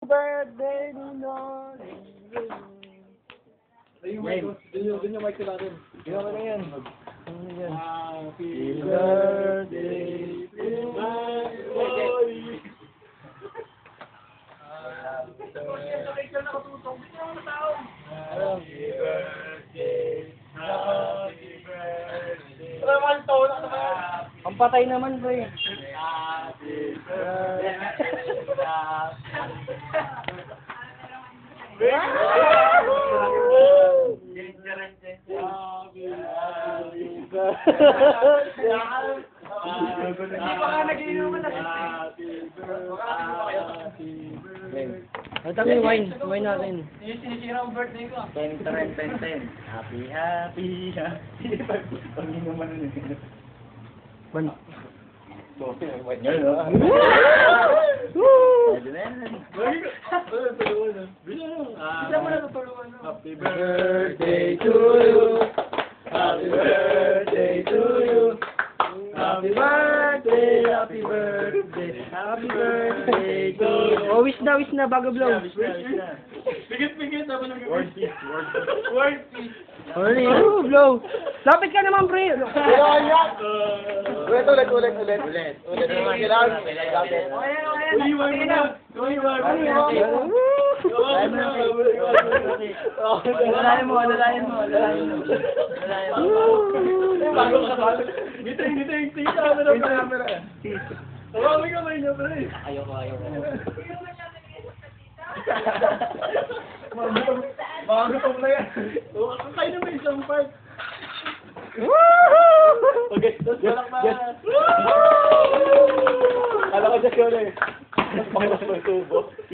birthday, Ninong. Doon yung mic natin. Ginawa na yan. Happy birthday to you. Happy birthday. Happy birthday. Ang patay naman, pre. Happy birthday. Hindi pa nga nag-iinuman na. Ang dami wine. Wine natin. Yung sinisira ang birthday ko. 10. Happy, happy, happy. Pag-inuman nun eh. Ban. Ngayon, no? Pwede na yan. Isa mo na tutulungan. Happy birthday to you. Happy birthday to you. Happy birthday, happy birthday, happy birthday to you. Oh, wish na bago blow. Pigit, naman ang word peace. Word peace. Sorry. Oh, blow. Lapit ka naman, pre. Ulit. Kailangan. Uliwan mo na. Alalayan mo. Giting. Camera. Tawagin ka ba niya, pre? Ayoko. Mga gutom na yan. Kain naman isang part. Okay, balak na. Kala ko dyan ka ulit. Pakilas mo yung tubo.